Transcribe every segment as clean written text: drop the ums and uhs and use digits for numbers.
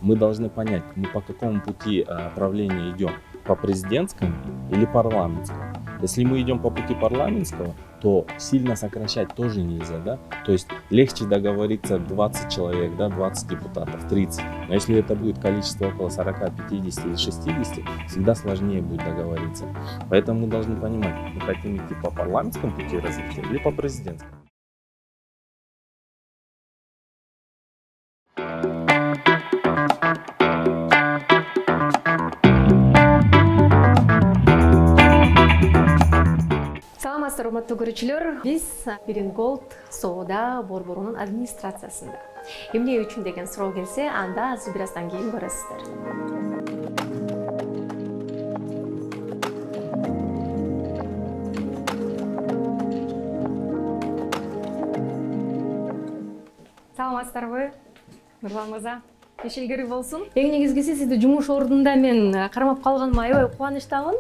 мы должны понять, мы по какому пути правления идем, по президентскому или парламентскому. Если мы идем по пути парламентского, то сильно сокращать тоже нельзя, да? То есть легче договориться 20 человек, да, 20 депутатов, 30. Но если это будет количество около 40, 50 или 60, всегда сложнее будет договориться. Поэтому мы должны понимать, мы хотим идти по парламентскому пути развития или по президентскому. Саламатсыздар, урматтуу көрүүчүлөр. Биз Green-Gold соода борборунун администрациясында. Эмне үчүн деген суроо келсе, анда сиз бир аздан кийин көрөсүздөр. Саламатсыздарбы, Нурлан мырза? Кешелгери болсун. Эң негизгиси сизди жумуш ордунда мен кармап калганыма аябай кубанычтамын.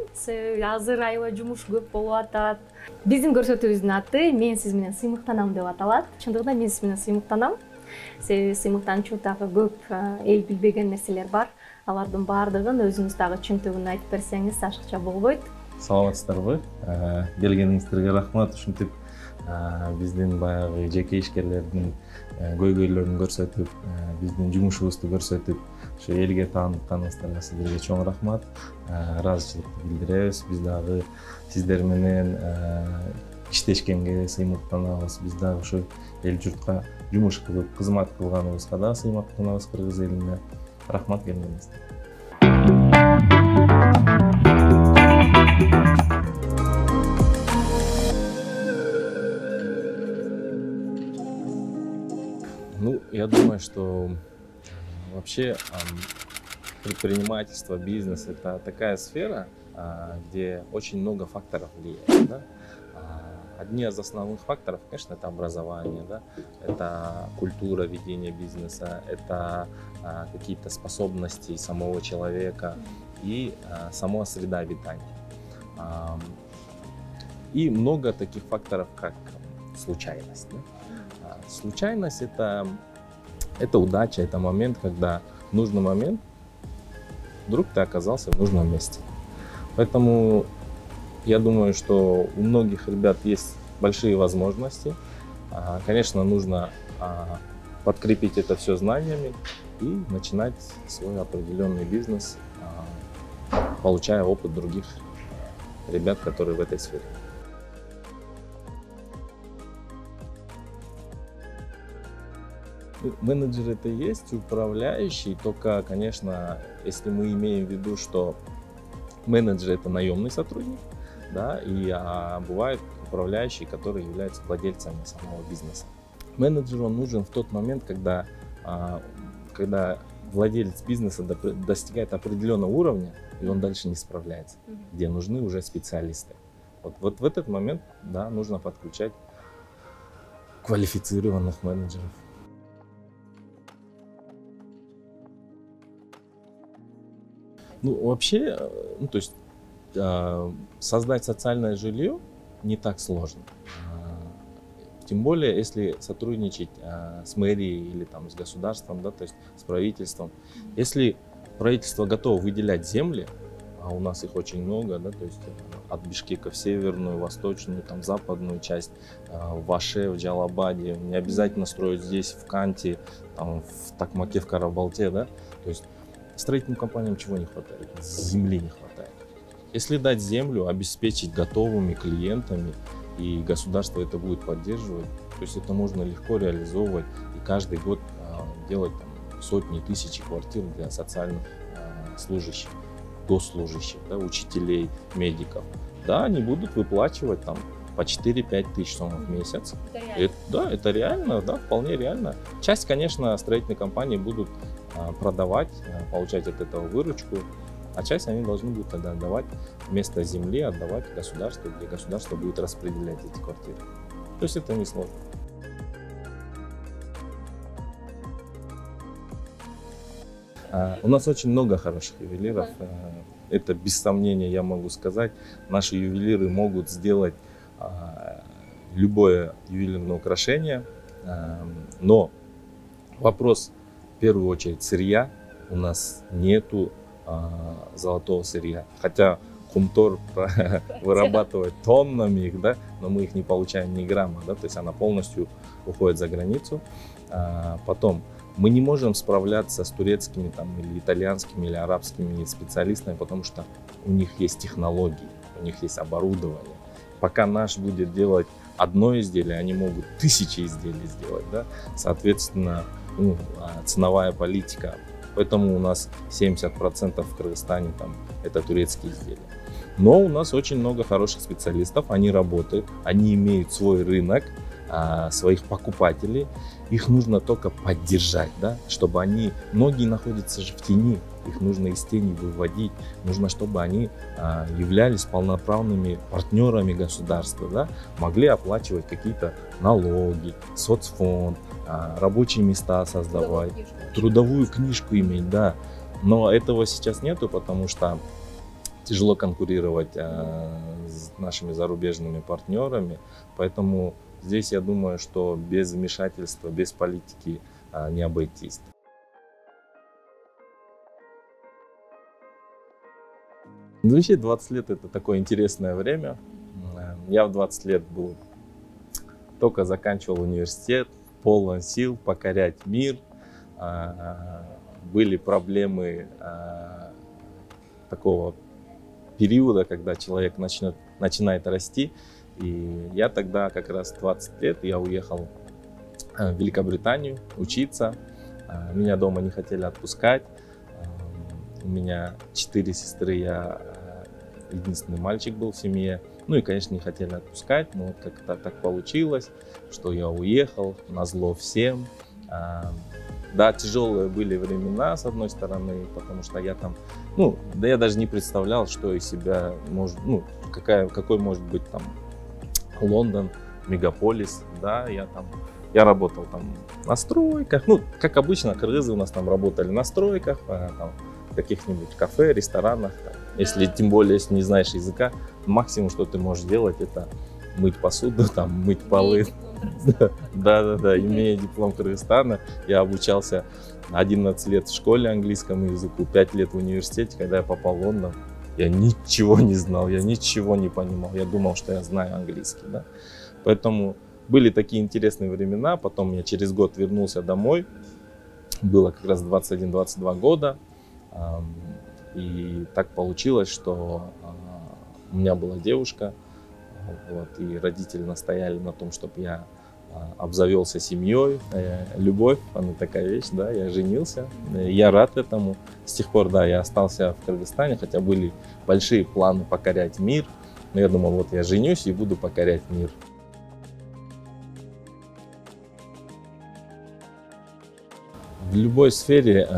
Азыр аябай жумуш көп болуп атат. Биздин көрсөтүүбүздүн аты "Мен сиз менен сыймыктанам" деп аталат. Чындыгында мен сиз менен сыймыктанам. Себеби сыймыктанчу дагы көп эл билбеген нерселер бар. Алардын баардыгын өзүңүз дагы чынтыгын айтып берсеңиз ашыкча болбойт. Саламатсыздарбы? Келгениңиздерге рахмат. Ушинтип биздин баягы жеке ишкерлердин көйгөйлөрүн көрсөтүп, биздин жумушубузду көрсөтүп, ушу элге таанытканыңыздарга сиздерге чоң рахмат. Ыраазычылыкты билдиребиз. Биз дагы сиздер менен иштешкенге сыймыктанабыз. Биз дагы ушу эл журтка жумуш кылып, кызмат кылганыбызга да сыймыктанабыз кыргыз элине. Рахмат келгениңизге. Ну, я думаю, что вообще предпринимательство, бизнес – это такая сфера, где очень много факторов влияет. Да? Одни из основных факторов, конечно, это образование, да? Это культура ведения бизнеса, это какие-то способности самого человека и сама среда обитания. И много таких факторов, как случайность. Да? Случайность это удача, это момент, когда в нужный момент вдруг ты оказался в нужном месте. Поэтому я думаю, что у многих ребят есть большие возможности. Конечно, нужно подкрепить это все знаниями и начинать свой определенный бизнес, получая опыт других ребят, которые в этой сфере. Менеджер это есть, управляющий, только, конечно, если мы имеем в виду, что менеджер это наемный сотрудник, да, и бывают управляющие, которые являются владельцами самого бизнеса. Менеджер он нужен в тот момент, когда владелец бизнеса достигает определенного уровня, и он дальше не справляется, где нужны уже специалисты. Вот в этот момент, да, нужно подключать квалифицированных менеджеров. Ну, вообще, то есть создать социальное жилье не так сложно. Тем более, если сотрудничать с мэрией или там, с государством, да, то есть с правительством. Если правительство готово выделять земли, а у нас их очень много, да, то есть от Бишкека в северную, восточную, там, западную часть, в Аше, в Джалабаде, не обязательно строить здесь, в Канте, там, в Токмаке, в Карабалте, да, то есть строительным компаниям чего не хватает? Земли не хватает. Если дать землю, обеспечить готовыми клиентами, и государство это будет поддерживать, то есть это можно легко реализовывать и каждый год делать там, сотни, тысячи квартир для социальных служащих, госслужащих, да, учителей, медиков. Да, они будут выплачивать там по 4-5 тысяч сом в месяц. Это реально, да, вполне реально. Часть, конечно, строительные компании будут продавать, получать от этого выручку, а часть они должны будут тогда отдавать вместо земли, отдавать государству, где государство будет распределять эти квартиры. То есть это не сложно. У нас очень много хороших ювелиров. Это без сомнения, я могу сказать. Наши ювелиры могут сделать любое ювелирное украшение, но вопрос в первую очередь сырья, у нас нету золотого сырья. Хотя Хумтор вырабатывает тоннами их, да, но мы их не получаем ни грамма, да, то есть она полностью уходит за границу. Потом мы не можем справляться с турецкими там, или итальянскими или арабскими специалистами, потому что у них есть технологии, у них есть оборудование. Пока наш будет делать одно изделие, они могут 1000 изделий сделать, да? Соответственно, ценовая политика. Поэтому у нас 70% в Кыргызстане там, это турецкие изделия. Но у нас очень много хороших специалистов, они работают, они имеют свой рынок, своих покупателей. Их нужно только поддержать, да? Чтобы они, многие находятся же в тени, их нужно из тени выводить, нужно, чтобы они являлись полноправными партнерами государства, да? Могли оплачивать какие-то налоги, соцфонд, рабочие места создавать, трудовую книжку иметь, да. Но этого сейчас нету, потому что тяжело конкурировать с нашими зарубежными партнерами, поэтому здесь я думаю, что без вмешательства, без политики не обойтись. Вообще 20 лет это такое интересное время. Я в 20 лет был, только заканчивал университет, полон сил покорять мир. Были проблемы такого периода, когда человек начинает расти. И я тогда как раз 20 лет, я уехал в Великобританию учиться. Меня дома не хотели отпускать. У меня 4 сестры, я единственный мальчик был в семье. Ну и, конечно, не хотели отпускать, но как-то так получилось, что я уехал назло всем. Да, тяжелые были времена, с одной стороны, потому что я там, да я даже не представлял, что из себя может, какой может быть там Лондон, мегаполис, да, я работал там на стройках, как обычно, кыргызы у нас там работали на стройках, там, в каких-нибудь кафе, ресторанах, там. Если тем более, если не знаешь языка, максимум, что ты можешь делать, это мыть посуду, там, мыть полы. Да, имея диплом Кыргызстана, я обучался 11 лет в школе английскому языку, 5 лет в университете. Когда я попал в Лондон, я ничего не знал, я ничего не понимал, я думал, что я знаю английский, да. Поэтому были такие интересные времена. Потом я через год вернулся домой, было как раз 21-22 года. И так получилось, что у меня была девушка, вот, и родители настояли на том, чтобы я обзавелся семьей. Любовь, она такая вещь, да, я женился, я рад этому. С тех пор, да, я остался в Кыргызстане, хотя были большие планы покорять мир, но я думал, вот я женюсь и буду покорять мир. В любой сфере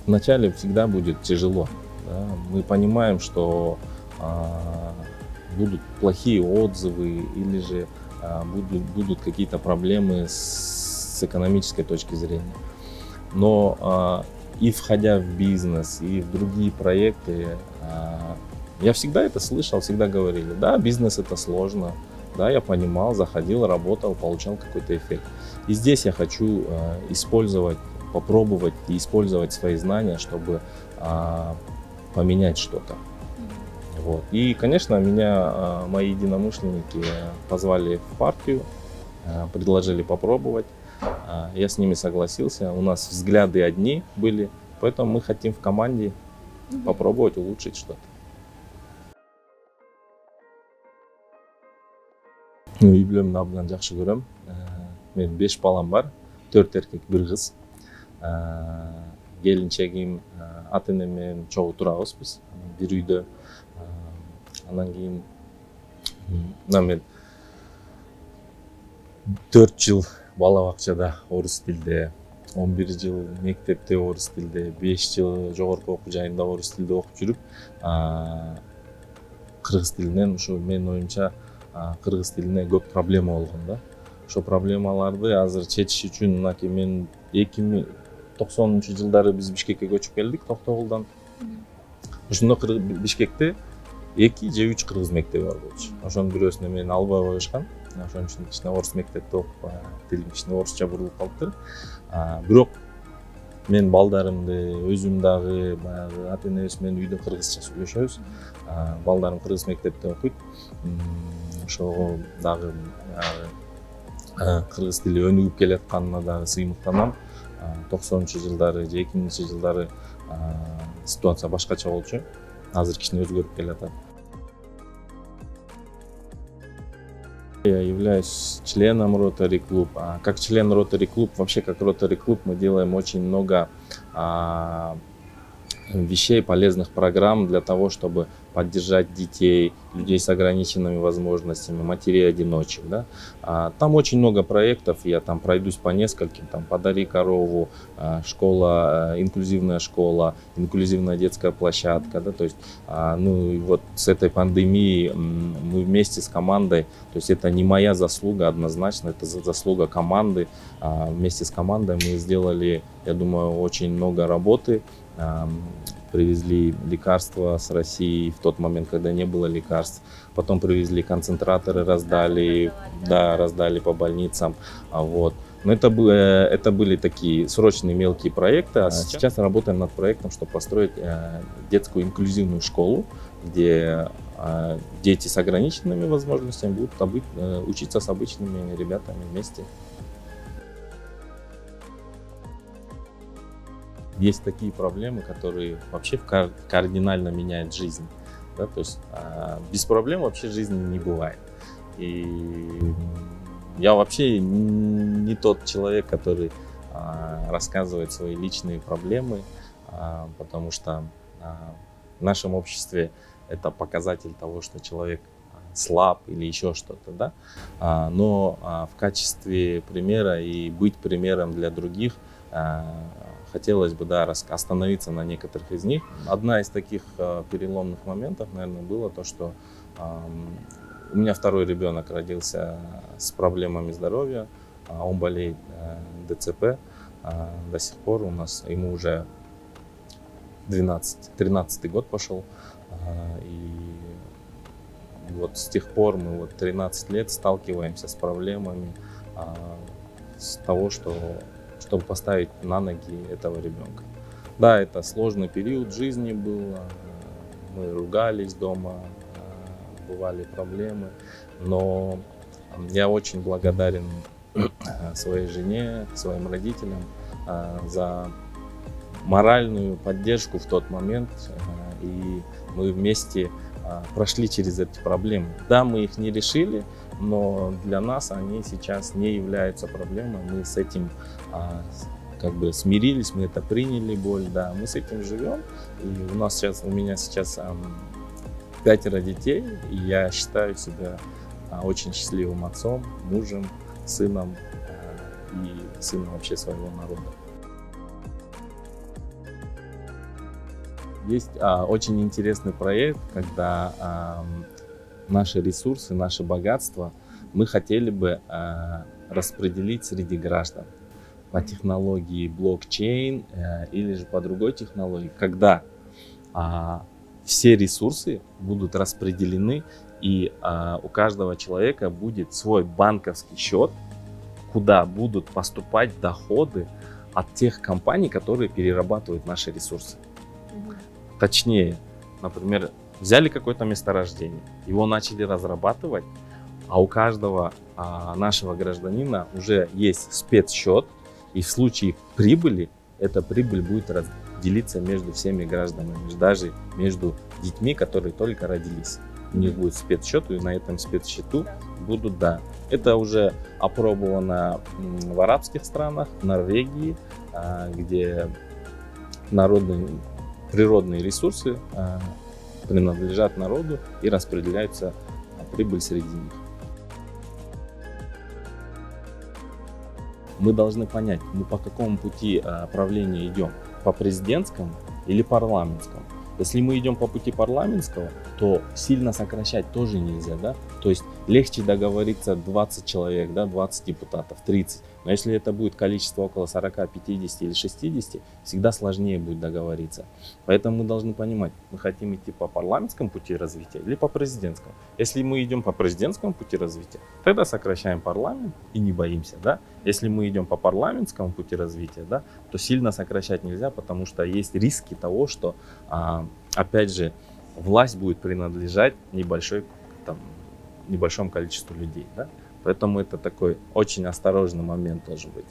вначале всегда будет тяжело. Да? Мы понимаем, что будут плохие отзывы или же будут какие-то проблемы с экономической точки зрения. Но и входя в бизнес, и в другие проекты, я всегда это слышал, всегда говорили, да, бизнес это сложно, да, я понимал, заходил, работал, получал какой-то эффект. И здесь я хочу попробовать и использовать свои знания, чтобы поменять что-то. Вот. И, конечно, меня мои единомышленники позвали в партию, предложили попробовать. Я с ними согласился. У нас взгляды одни были, поэтому мы хотим в команде попробовать улучшить что-то. Үй бүлөмдү абдан жакшы көрөм. Мен 5 балам бар, 4 эркек, 1 кыз. Келинчегим, ата энем менен чогуу турабыз биз бир үйдө. Анан кийин мен 4 жыл бала бакчада орус тилде, 11 жыл мектепте орус тилде, 5 жыл жогорку окуу жайында орус тилде окуп жүрүп, кыргыз тилинен ушу менин оюмча кыргыз тилине көп проблема болгон да. Ошо проблемаларды азыр чечиш үчүн мынакей мен 2090-жылдары биз Бишкекке көчүп келдик Токтогулдан. Ошондо Бишкекте 2 же 3 кыргыз мектеби бар болчу. Ошонун бирөөсүнө мени албай коюшкан. Ошон үчүн кичине орус мектепте окуп, тилим кичине орусча бурулуп калыптыр. Бирок мен балдарымды өзүм дагы баягы ата энебиз менен үйдө кыргызча сүйлөшөбүз. Балдарым кыргыз мектепте окуйт. Ошого дагы кыргыз тили өнүгүп келатканына дагы сыймыктанам. 90-жылдары же 2000-жылдары ситуация башкача болчу. Азыр кичине өзгөрүп келатат. Я являюсь членом Rotary Club. Как член Rotary Club, вообще как Rotary Club, мы делаем очень много вещей, полезных программ для того, чтобы поддержать детей, людей с ограниченными возможностями, матерей-одиночек. Да? Там очень много проектов, я там пройдусь по нескольким, там «Подари корову», школа, инклюзивная детская площадка. Да? То есть, ну, и вот с этой пандемией мы вместе с командой, то есть это не моя заслуга однозначно, это заслуга команды. Вместе с командой мы сделали, я думаю, очень много работы. Привезли лекарства с России в тот момент, когда не было лекарств. Потом привезли концентраторы, раздали по больницам. Вот. Но это были такие срочные мелкие проекты. А сейчас работаем над проектом, чтобы построить детскую инклюзивную школу, где дети с ограниченными возможностями будут учиться с обычными ребятами вместе. Есть такие проблемы, которые вообще кардинально меняют жизнь. Да? То есть без проблем вообще жизни не бывает. И я вообще не тот человек, который рассказывает свои личные проблемы, потому что в нашем обществе это показатель того, что человек слаб или еще что-то. Да? Но в качестве примера и быть примером для других хотелось бы, да, остановиться на некоторых из них. Одна из таких переломных моментов, наверное, было то, что у меня второй ребенок родился с проблемами здоровья. Он болеет ДЦП. До сих пор ему уже 13-й год пошел. И вот с тех пор мы 13 лет сталкиваемся с проблемами с того, чтобы поставить на ноги этого ребенка. Да, это сложный период жизни был, мы ругались дома, бывали проблемы, но я очень благодарен своей жене, своим родителям за моральную поддержку в тот момент, и мы вместе прошли через эти проблемы. Да, мы их не решили, но для нас они сейчас не являются проблемой. Мы с этим как бы смирились, мы это приняли, боль, да, мы с этим живем. И у меня сейчас 5 детей, и я считаю себя очень счастливым отцом, мужем, сыном и сыном вообще своего народа. Есть очень интересный проект, когда наши ресурсы, наше богатство мы хотели бы распределить среди граждан по технологии блокчейн или же по другой технологии, когда все ресурсы будут распределены, и у каждого человека будет свой банковский счет, куда будут поступать доходы от тех компаний, которые перерабатывают наши ресурсы. Точнее, например, взяли какое-то месторождение, его начали разрабатывать, а у каждого нашего гражданина уже есть спецсчет, и в случае прибыли, эта прибыль будет делиться между всеми гражданами, даже между детьми, которые только родились. У них будет спецсчет, и на этом спецсчету будут, да. Это уже опробовано в арабских странах, в Норвегии, где природные ресурсы принадлежат народу и распределяется прибыль среди них. Мы должны понять, мы по какому пути правления идем, по президентскому или парламентскому. Если мы идем по пути парламентского, то сильно сокращать тоже нельзя, да? То есть, легче договориться 20 человек, да, 20 депутатов, 30. Но если это будет количество около 40, 50 или 60, всегда сложнее будет договориться. Поэтому мы должны понимать, мы хотим идти по парламентскому пути развития или по президентскому. Если мы идем по президентскому пути развития, тогда сокращаем парламент и не боимся. Да? Если мы идем по парламентскому пути развития, да, то сильно сокращать нельзя, потому что есть риски того, что, опять же, власть будет принадлежать небольшому количеству людей. Да? Поэтому это такой очень осторожный момент должен быть.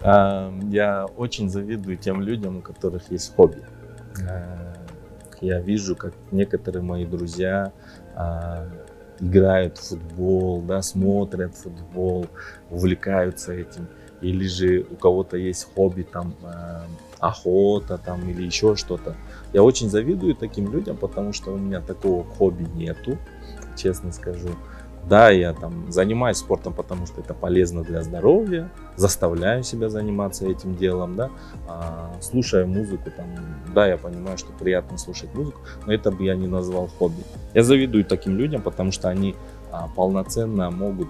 Я очень завидую тем людям, у которых есть хобби. Я вижу, как некоторые мои друзья играют в футбол, да, смотрят футбол, увлекаются этим. Или же у кого-то есть хобби, там, охота там, или еще что-то. Я очень завидую таким людям, потому что у меня такого хобби нету, честно скажу. Да, я там занимаюсь спортом, потому что это полезно для здоровья, заставляю себя заниматься этим делом, да, слушаю музыку, там, да, я понимаю, что приятно слушать музыку, но это бы я не назвал хобби. Я завидую таким людям, потому что они полноценно могут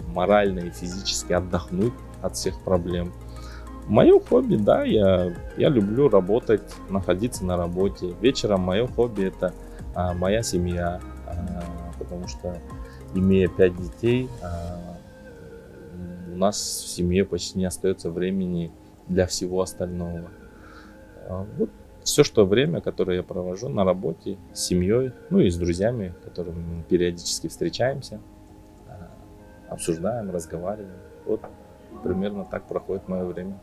морально и физически отдохнуть от всех проблем. Мое хобби, да, я люблю работать, находиться на работе. Вечером мое хобби — это моя семья, потому что, имея 5 детей, у нас в семье почти не остается времени для всего остального. Вот все, что время, которое я провожу на работе с семьей, ну и с друзьями, с которыми мы периодически встречаемся, обсуждаем, разговариваем. Вот примерно так проходит мое время.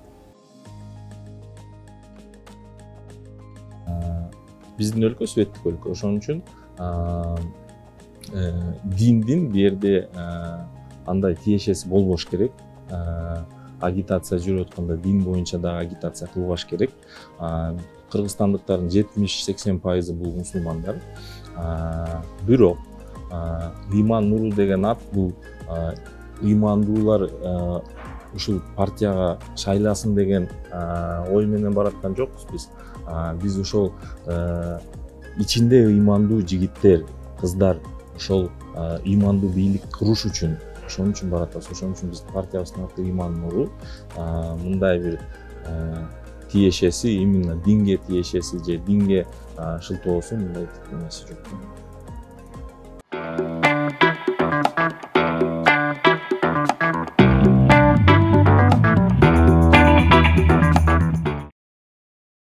Биздин өлкө светтик өлкө, ошон үчүн диндин бул жерде андай тиешеси болбош керек. Агитация жүрүп атканда дин боюнча да агитация кылбаш керек. Кыргызстандыктардын 70-80% бул мусулмандар. Бирок Иман Нуру деген ат бул имандуулар ушул партияга шайласын деген ой менен бараткан жокпуз биз. Биз ошол ичинде имандуу жигиттер, кыздар ошол имандуу бийлик куруш үчүн, ошон үчүн баратабыз. Ошон үчүн биз партиябыздын аты Иман Нуру. Мындай бир тиешеси, именно динге тиешеси же динге шылтоосу мындай нерсе жок.